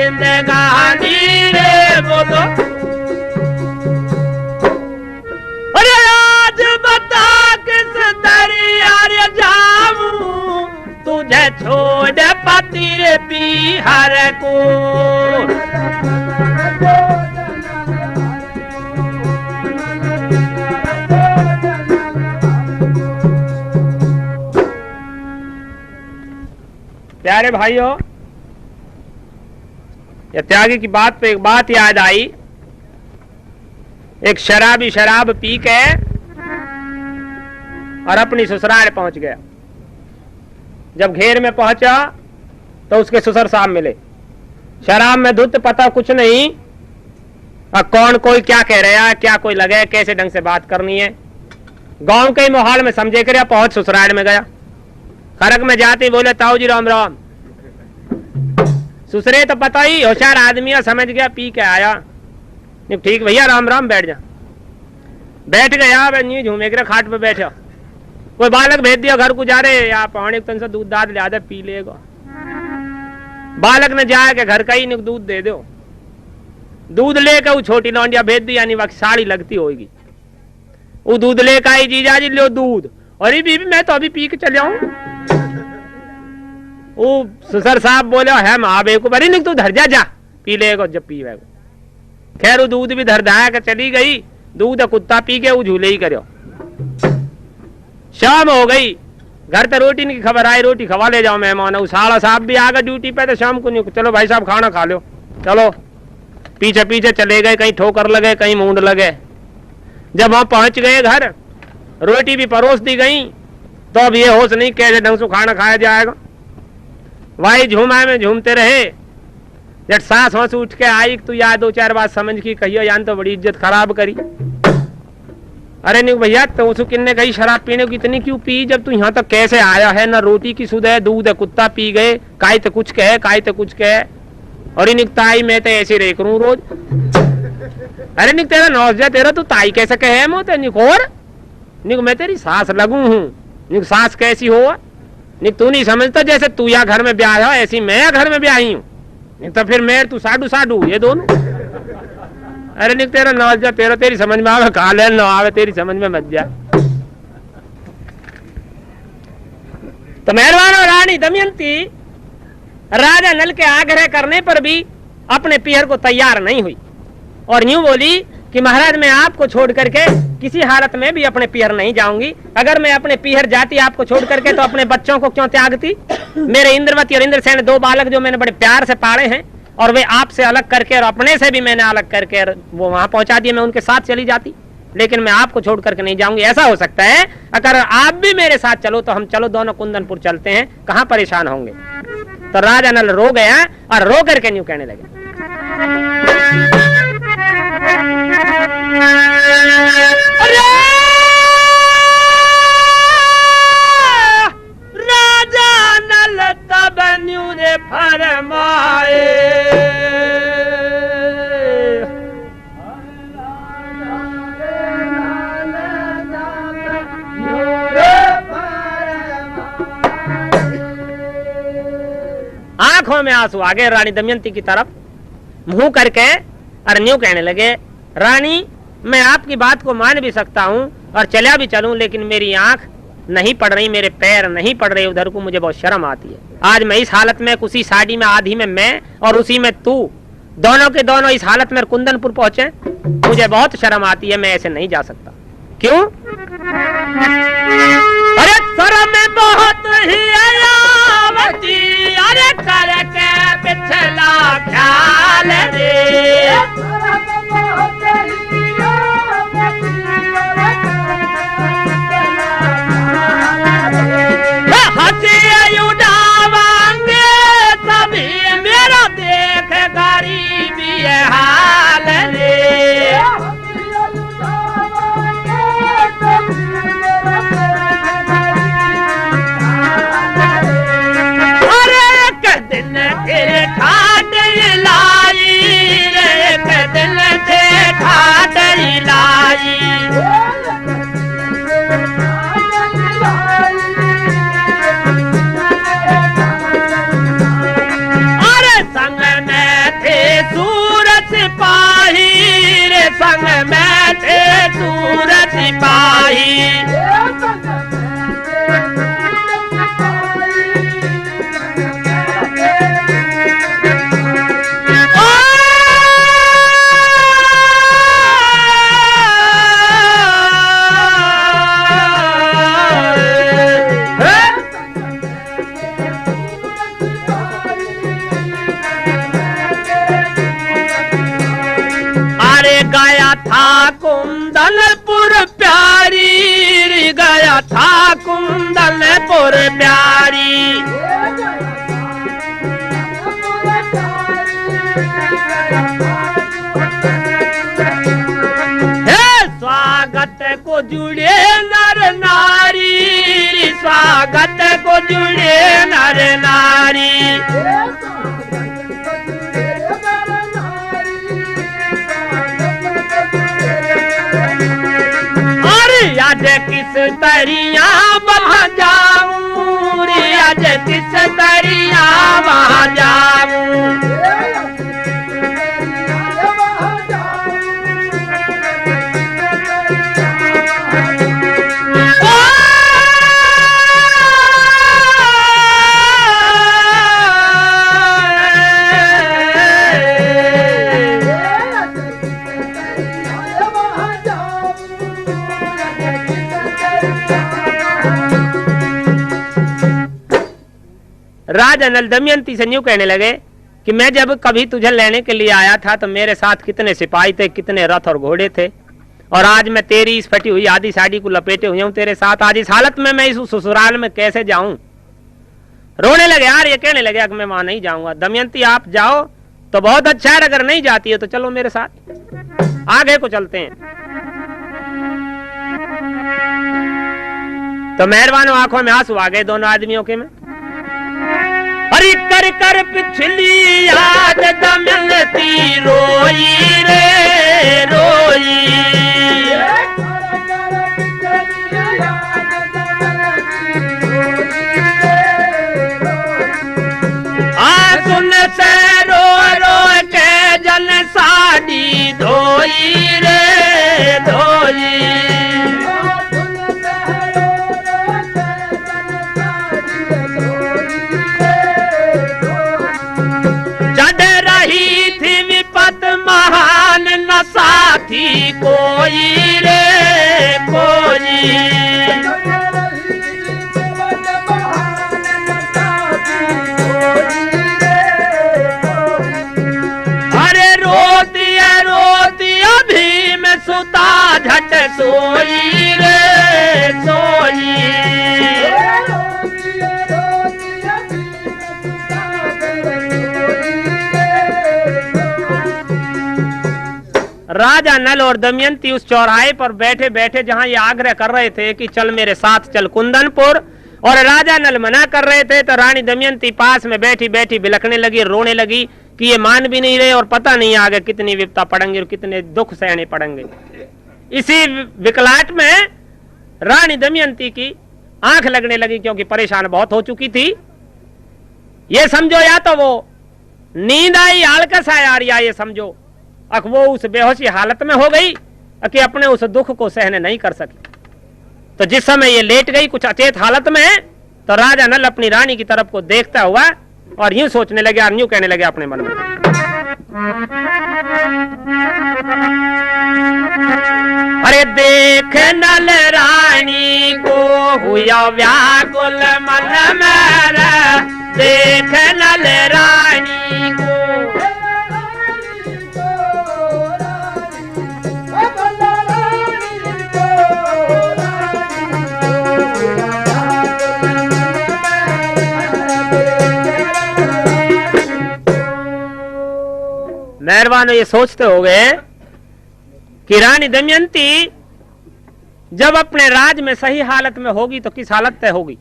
जिंदगानी रे बोलो। अरे आज बता किस दरिया रे जाऊं, तुझे छोड़ पति रे बिहार को। प्यारे भाइयों, ये त्यागी की बात पे एक बात याद आई। एक शराबी शराब पी के और अपनी ससुराल पहुंच गया। जब घेर में पहुंचा तो उसके ससुर साहब मिले। शराब में धुत, पता कुछ नहीं और कौन कोई क्या कह रहा है, क्या कोई लगे, कैसे ढंग से बात करनी है। गांव के माहौल में समझे कर पहुंच ससुराल में गया। खरक में जाते बोले ताऊ जी राम राम। ससुरे तो पता ही, होशियार आदमी है, समझ गया पी के आया। ठीक भैया राम राम, बैठ जा। बैठ गया, न्यू झूमे के खाट पे बैठा। कोई बालक भेज दिया घर को, जा रहे या पानी तन से दूध दाद ले आदे पी लेगा। बालक ने जाए के घर का ही दूध दे दो। दूध लेकर वो छोटी लौंडिया भेज दी, यानी वक्त साड़ी लगती होगी। वो दूध लेकर आई, जीजा जी लो दूध। अरे बीबी मैं तो अभी पी के चले आऊं। वो ससुर साहब बोले है माँ बे को, अरे नहीं तू धर जा, पी लेगा जब पीवेगा। खैर वो दूध भी धर धाया के चली गई। दूध कुत्ता पी के वो झूले ही करो। शाम हो गई, घर पे रोटी की खबर आई, रोटी खवा ले जाओ मेहमान। उसाड़ा साहब भी आ गए ड्यूटी पे, तो शाम को नहीं, चलो भाई साहब खाना खा लो। चलो पीछे पीछे चले गए, कहीं ठोकर लगे, कहीं मूंड लगे। जब वहां पहुंच गए घर, रोटी भी परोस दी गई, तो अब ये होश नहीं कैसे ढंग से खाना खाया जाएगा। वही झूमा में झूमते रहे। जब सांस वास उठ के आई तो याद दो चार बात समझ की कहियो, यान तो बड़ी इज्जत खराब करी। अरे नहीं भैया, तो उसको किन्ने कही शराब पीने को इतनी क्यों पी, जब तू यहाँ तक कैसे आया है, ना रोटी की सुध है, दूध है, कुत्ता पी गए, काय तो कुछ कहे, काय तो कुछ कहे। और निकताई मैं तो ऐसे रह करूं रोज। अरे निक तेरा नौज तेरा तू ताई कैसे कहे मोते निक, और निक मैं तेरी सास लगू हूँ। निक सास कैसी हो, निक तू नहीं समझता, जैसे तू या घर में ब्याह हो ऐसी मैं या घर में ब्याही हूँ। तो फिर मैं तू साडू साडू ये दोनों। अरे निक तेरा नौज तेरा तेरी समझ में आवे, काले न आवे तेरी समझ में मत जा। तो मेहरबान रानी दमयंती राजा नल के आग्रह करने पर भी अपने पीहर को तैयार नहीं हुई और यूं बोली कि महाराज मैं आपको छोड़ करके किसी हालत में भी अपने पीहर नहीं जाऊंगी। अगर मैं अपने पीहर जाती आपको छोड़ करके तो अपने बच्चों को क्यों त्यागती। मेरे इंद्रवती और इंद्रसेन दो बालक जो मैंने बड़े प्यार से पाले हैं और वे आपसे अलग करके और अपने से भी मैंने अलग करके वो वहां पहुंचा दिए, मैं उनके साथ चली जाती, लेकिन मैं आपको छोड़ करके नहीं जाऊंगी। ऐसा हो सकता है अगर आप भी मेरे साथ चलो तो हम चलो दोनों कुंदनपुर चलते हैं, कहां परेशान होंगे। तो राजा नल रो गया और रो करके न्यू कहने लगे, राजा नल तब न्यू रे फरमाए, आंखों में आंसू आ गए रानी दमयंती की तरफ मुंह करके और न्यू कहने लगे, रानी मैं आपकी बात को मान भी सकता हूँ और चला भी चलूं, लेकिन मेरी आंख नहीं पड़ रही, मेरे पैर नहीं पड़ रहे उधर को, मुझे बहुत शर्म आती है। आज मैं इस हालत में, उसी साड़ी में आधी में मैं और उसी में तू, दोनों के दोनों इस हालत में कुंदनपुर पहुंचे, मुझे बहुत शर्म आती है, मैं ऐसे नहीं जा सकता। क्यों? अरे शर्म बहुत ही आयावती, अरे करके पिछला ख्याल रे, हंसी उड़ावांगे सभी मेरा देख गरीबी हाल रे, अरे एक दिन फिर ठाट लाई रे, एक दिन से अरे गया था कुंदनपुर प्यारी, गया था कुंदनपुर प्यारी। स्वागत को जुड़े नर नारी, स्वागत को जुड़े नर नारी। अरे आज किस तरिया वहाँ जाऊं, आज किस तरिया वहाँ जाऊं। राजा नल दमयंती से यूं कहने लगे कि मैं जब कभी तुझे लेने के लिए आया था तो मेरे साथ कितने सिपाही थे, कितने रथ और घोड़े थे, और आज मैं तेरी इस फटी हुई आधी साड़ी को लपेटे हुए हूं तेरे साथ। आज इस हालत में मैं इस ससुराल में कैसे जाऊं? रोने लगे यार, ये कहने लगे कि मैं वहां नहीं जाऊंगा। दमयंती आप जाओ तो बहुत अच्छा है, अगर नहीं जाती है तो चलो मेरे साथ, आगे को चलते हैं। तो मेहरबान आंखों में आंसू आ गए दोनों आदमियों के में। हरी कर कर पिछली याद दमयंती रोई रे रोई। सुन से रो रो के जन साड़ी धोई रे धोई। महान न साथी कोई रे कोई। अरे रोती अभी मैं सुता झट सोई रे सोई। राजा नल और दमयंती उस चौराहे पर बैठे बैठे जहां ये आग्रह कर रहे थे कि चल मेरे साथ चल कुंदनपुर, और राजा नल मना कर रहे थे, तो रानी दमयंती पास में बैठी बैठी बिलखने लगी, रोने लगी कि ये मान भी नहीं रहे और पता नहीं आगे कितनी विपता पड़ेंगे और कितने दुख सहने पड़ेंगे। इसी विकलाट में रानी दमयंती की आंख लगने लगी, क्योंकि परेशान बहुत हो चुकी थी। ये समझो या तो वो नींद आई, आलकस आया, या ये समझो वो उस बेहोशी हालत में हो गई कि अपने उस दुख को सहने नहीं कर सकी। तो जिस समय ये लेट गई कुछ अचेत हालत में, तो राजा नल अपनी रानी की तरफ को देखता हुआ और यूं सोचने लगे और यूं कहने लगे अपने मन में, अरे देख नल रानी को हुआ व्याकुल मन मेरा, देख नल रानी को। मेहरबान ये सोचते हो गए कि रानी दमयंती जब अपने राज में सही हालत में होगी तो किस हालत तय होगी,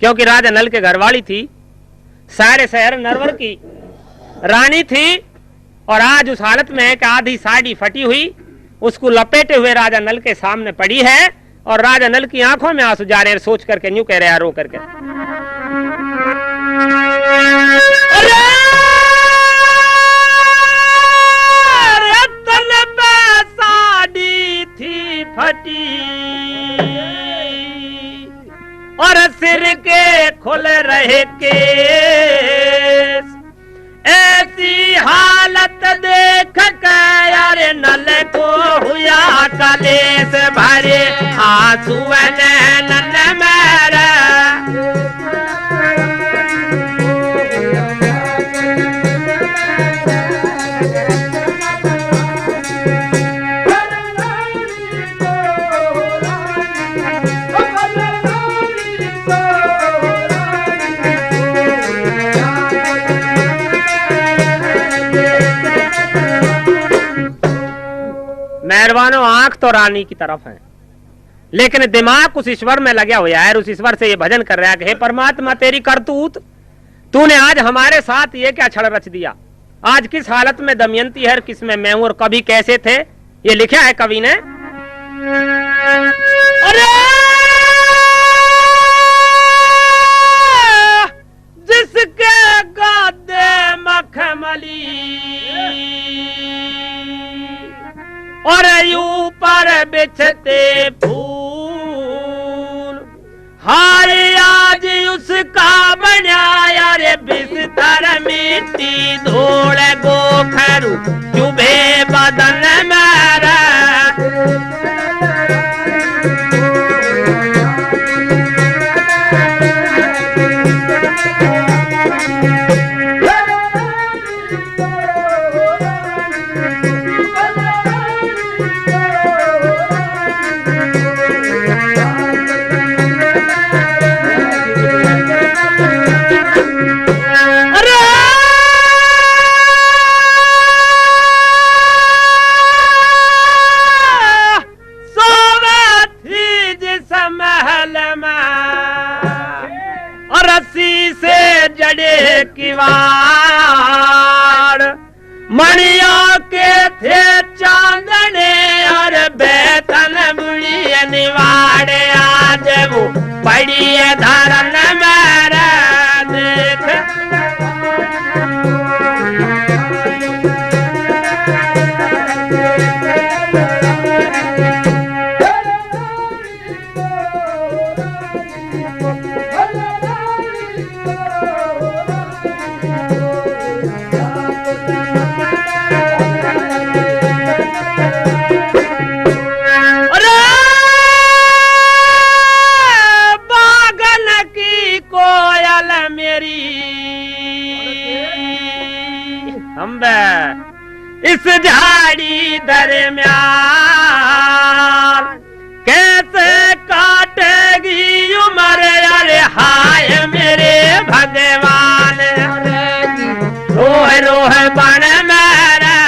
क्योंकि राजा नल के घरवाली थी, सारे शहर नरवर की रानी थी, और आज उस हालत में है कि आधी साड़ी फटी हुई उसको लपेटे हुए राजा नल के सामने पड़ी है, और राजा नल की आंखों में आंसू जा रहे हैं, सोच करके यूं कह रहे हैं रो करके, साड़ी थी फटी और सिर के खुल रहे केस, ऐसी हालत देख कर यार नल को हुआ कलेस भरे आंसू नैनन मेरा। मेहरबानो, आंख तो रानी की तरफ है, लेकिन दिमाग उस ईश्वर में लगा हुआ है। उस ईश्वर से ये भजन कर रहा है कि हे परमात्मा, तेरी करतूत, तूने आज हमारे साथ ये क्या छड़ रच दिया। आज किस हालत में दमयंती है, किस में मैं हूं, और कभी कैसे थे, ये लिखा है कवि ने। अरे जिसके गादे मखमली और ऊपर बिछते फूल, हाय आज उसका बनाया रे बिस्तर मिट्टी धूल गोखरू चुभे बदन मेरा। जड़े किवाड़ मणिया के थे चांदने और बेतन बुढ़ी निवाड़े, आज वो पड़ी धरन मेरा देख। इस झाड़ी दरम्यान कैसे काटेगी उम्र, अरे हाय मेरे भगवान, रोह रोह बन मेरा।